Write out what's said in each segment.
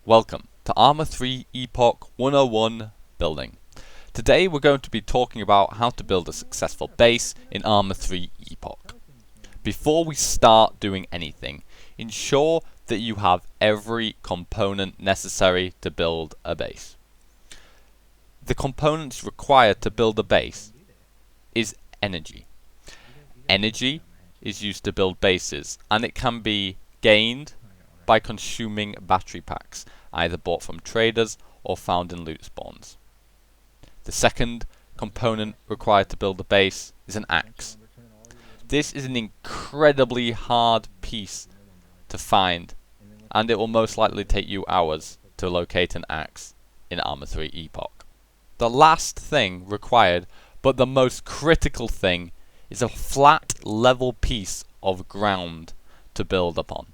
Welcome to Arma 3 Epoch 101 building. Today we're going to be talking about how to build a successful base in Arma 3 Epoch. Before we start doing anything, ensure that you have every component necessary to build a base. The components required to build a base is energy. Energy is used to build bases, and it can be gained by consuming battery packs, either bought from traders or found in loot spawns. The second component required to build a base is an axe. This is an incredibly hard piece to find, and it will most likely take you hours to locate an axe in Arma 3 Epoch. The last thing required, but the most critical thing, is a flat, level piece of ground to build upon.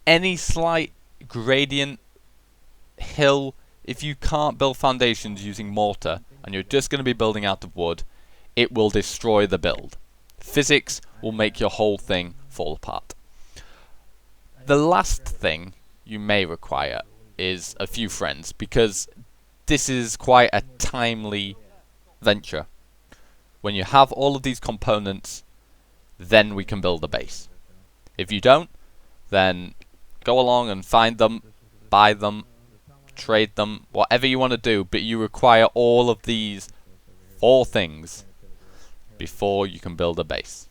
Any slight gradient, hill, if you can't build foundations using mortar and you're just going to be building out of wood, it will destroy the build. Physics will make your whole thing fall apart. The last thing you may require is a few friends, because this is quite a timely venture. When you have all of these components, then we can build a base. If you don't, then go along and find them, buy them, trade them, whatever you want to do, but you require all of these 4 things before you can build a base.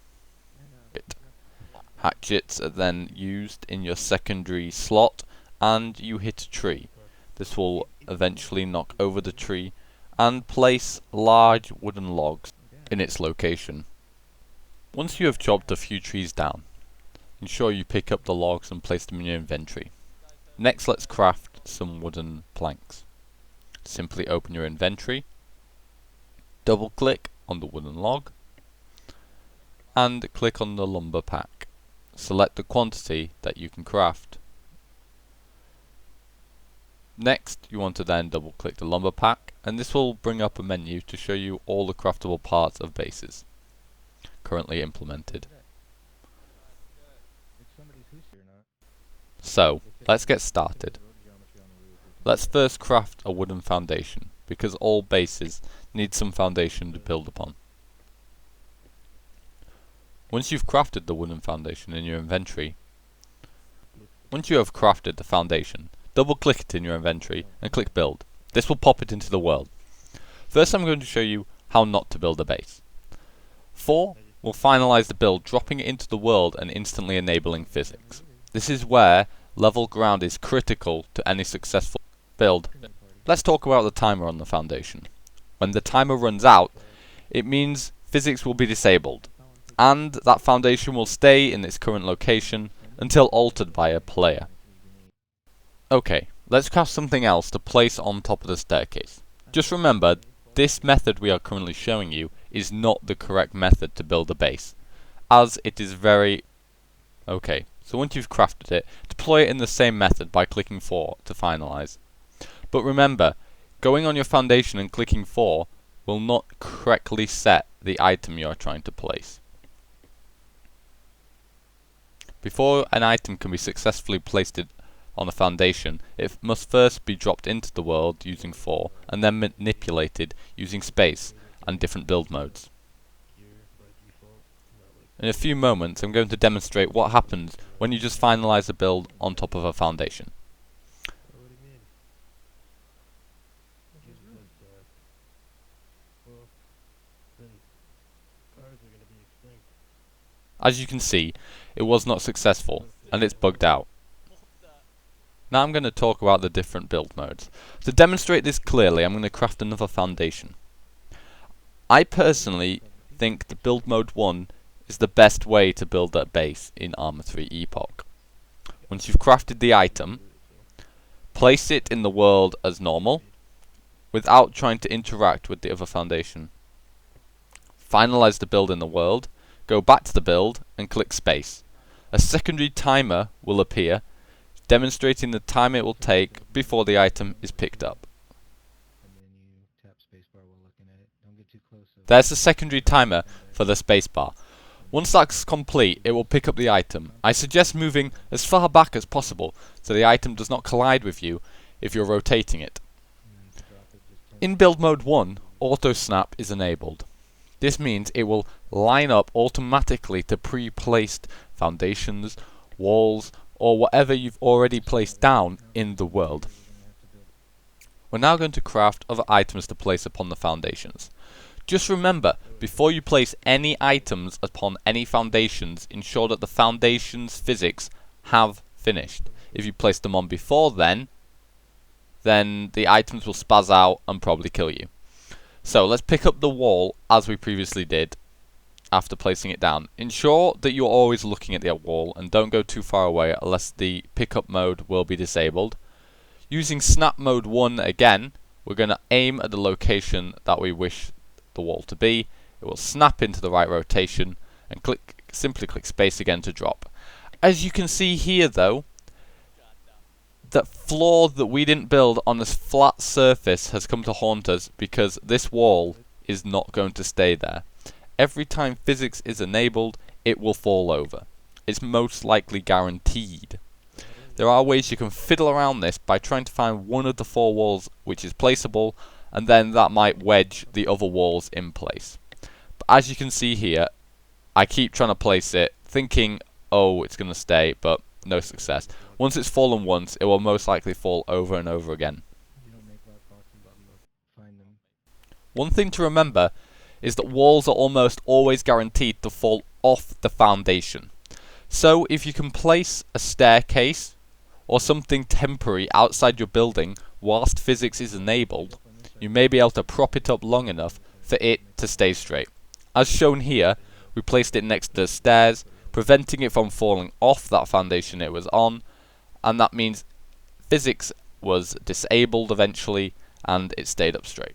Hatchets are then used in your secondary slot, and you hit a tree. This will eventually knock over the tree and place large wooden logs in its location. Once you have chopped a few trees down, ensure you pick up the logs and place them in your inventory. Next, let's craft some wooden planks. Simply open your inventory, double click on the wooden log, and click on the lumber pack. Select the quantity that you can craft. Next, you want to then double click the lumber pack, and this will bring up a menu to show you all the craftable parts of bases currently implemented. So, let's get started. Let's first craft a wooden foundation, because all bases need some foundation to build upon. Once you've crafted the wooden foundation in your inventory, once you have crafted the foundation, double click it in your inventory and click build. This will pop it into the world. First, I'm going to show you how not to build a base. 4 will finalize the build, dropping it into the world and instantly enabling physics. This is where level ground is critical to any successful build. Let's talk about the timer on the foundation. When the timer runs out, it means physics will be disabled, and that foundation will stay in its current location until altered by a player. Okay, let's craft something else to place on top of the staircase. Just remember, this method we are currently showing you is not the correct method to build a base, as it is very... Okay, so once you've crafted it, deploy it in the same method by clicking 4 to finalize. But remember, going on your foundation and clicking 4 will not correctly set the item you are trying to place. Before an item can be successfully placed on a foundation, it must first be dropped into the world using 4 and then manipulated using space and different build modes. In a few moments, I'm going to demonstrate what happens when you just finalize a build on top of a foundation. As you can see, it was not successful, and it's bugged out. Now I'm going to talk about the different build modes. To demonstrate this clearly, I'm going to craft another foundation. I personally think the build mode 1 is the best way to build that base in Arma 3 Epoch. Once you've crafted the item, place it in the world as normal, without trying to interact with the other foundation. Finalize the build in the world, go back to the build and click space. A secondary timer will appear, demonstrating the time it will take before the item is picked up. There's the secondary timer for the spacebar. Once that's complete, it will pick up the item. I suggest moving as far back as possible so the item does not collide with you if you're rotating it. In build mode 1, auto snap is enabled. This means it will line up automatically to pre-placed foundations, walls, or whatever you've already placed down in the world. We're now going to craft other items to place upon the foundations. Just remember, before you place any items upon any foundations, ensure that the foundations physics have finished. If you place them on before then the items will spaz out and probably kill you. So let's pick up the wall as we previously did after placing it down. Ensure that you're always looking at the wall and don't go too far away unless the pickup mode will be disabled. Using snap mode 1 again, we're going to aim at the location that we wish the wall to be. It will snap into the right rotation and simply click space again to drop. As you can see here though, that floor that we didn't build on this flat surface has come to haunt us because this wall is not going to stay there. Every time physics is enabled, it will fall over. It's most likely guaranteed. There are ways you can fiddle around this by trying to find one of the 4 walls which is placeable, and then that might wedge the other walls in place. But as you can see here, I keep trying to place it, thinking, oh, it's going to stay, but no success. Once it's fallen once, it will most likely fall over and over again. One thing to remember is that walls are almost always guaranteed to fall off the foundation. So if you can place a staircase or something temporary outside your building whilst physics is enabled, you may be able to prop it up long enough for it to stay straight. As shown here, we placed it next to the stairs, preventing it from falling off that foundation it was on, and that means physics was disabled eventually and it stayed up straight.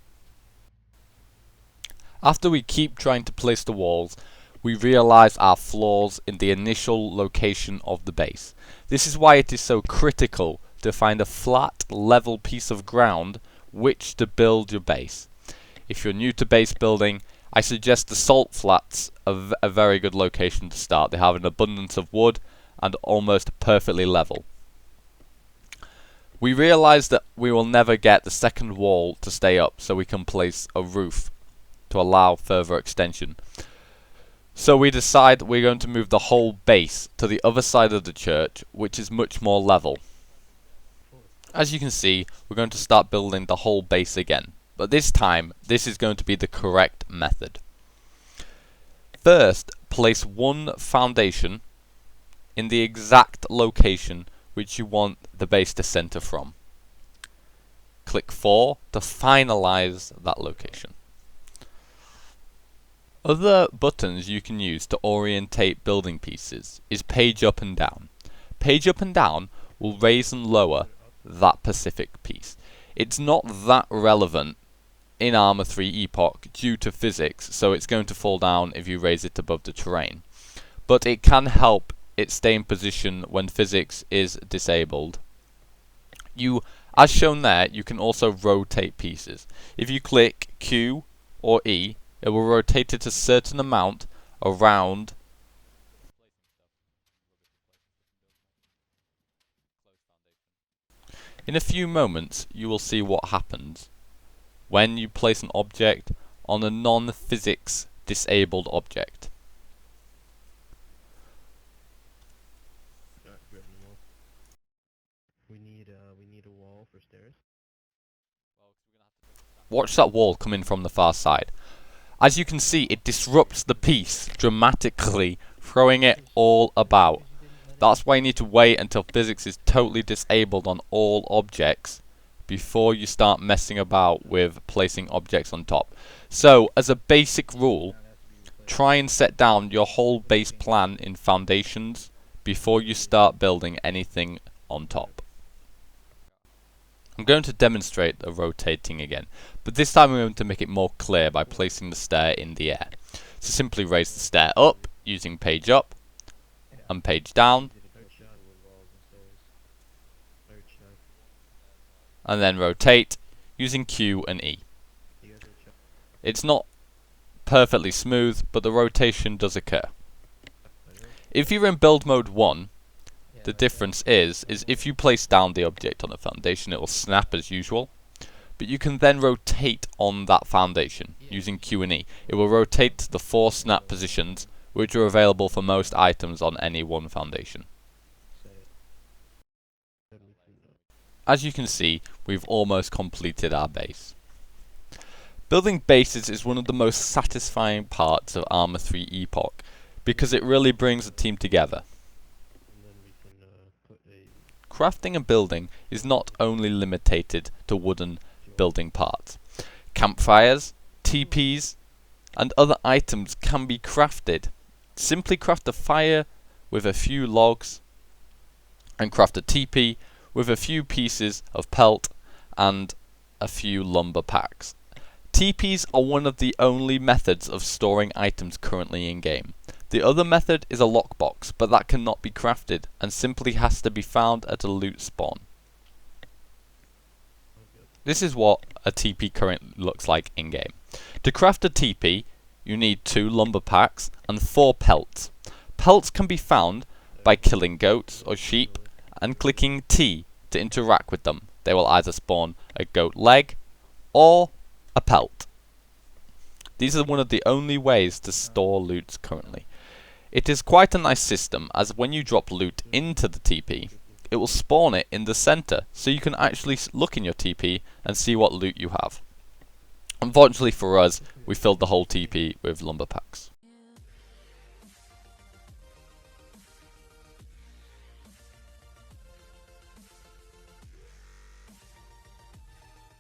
After we keep trying to place the walls, we realize our flaws in the initial location of the base. This is why it is so critical to find a flat, level piece of ground which to build your base. If you're new to base building, I suggest the salt flats are a very good location to start. They have an abundance of wood and almost perfectly level. We realize that we will never get the second wall to stay up, so we can place a roof to allow further extension. So we decide we're going to move the whole base to the other side of the church, which is much more level. As you can see, we're going to start building the whole base again, but this time this is going to be the correct method. First, place one foundation in the exact location which you want the base to center from. Click 4 to finalize that location. Other buttons you can use to orientate building pieces is page up and down. Page up and down will raise and lower that specific piece. It's not that relevant in Arma 3 Epoch due to physics, so it's going to fall down if you raise it above the terrain. But it can help it stay in position when physics is disabled. As shown there, you can also rotate pieces. If you click Q or E, it will rotate it a certain amount around . In a few moments, you will see what happens when you place an object on a non-physics disabled object. We need a wall for stairs. Watch that wall come in from the far side. As you can see, it disrupts the piece dramatically, throwing it all about. That's why you need to wait until physics is totally disabled on all objects before you start messing about with placing objects on top. So, as a basic rule, try and set down your whole base plan in foundations before you start building anything on top. I'm going to demonstrate the rotating again, but this time I'm going to make it more clear by placing the stair in the air. So simply raise the stair up using page up and page down, and then rotate using Q and E. It's not perfectly smooth, but the rotation does occur. If you're in build mode 1, the difference is if you place down the object on the foundation, it will snap as usual. But you can then rotate on that foundation using Q and E. It will rotate to the 4 snap positions, which are available for most items on any one foundation. As you can see, we've almost completed our base. Building bases is one of the most satisfying parts of Arma 3 Epoch because it really brings a team together. Crafting and building is not only limited to wooden building parts. Campfires, TPs, and other items can be crafted. Simply craft a fire with a few logs and craft a TP with a few pieces of pelt and a few lumber packs. TPs are one of the only methods of storing items currently in game. The other method is a lockbox, but that cannot be crafted and simply has to be found at a loot spawn. This is what a TP currently looks like in game. To craft a TP, you need 2 lumber packs and 4 pelts. Pelts can be found by killing goats or sheep and clicking T to interact with them. They will either spawn a goat leg or a pelt. These are one of the only ways to store loot currently. It is quite a nice system, as when you drop loot into the TP, it will spawn it in the center, so you can actually look in your TP and see what loot you have. Unfortunately for us, we filled the whole TP with lumber packs.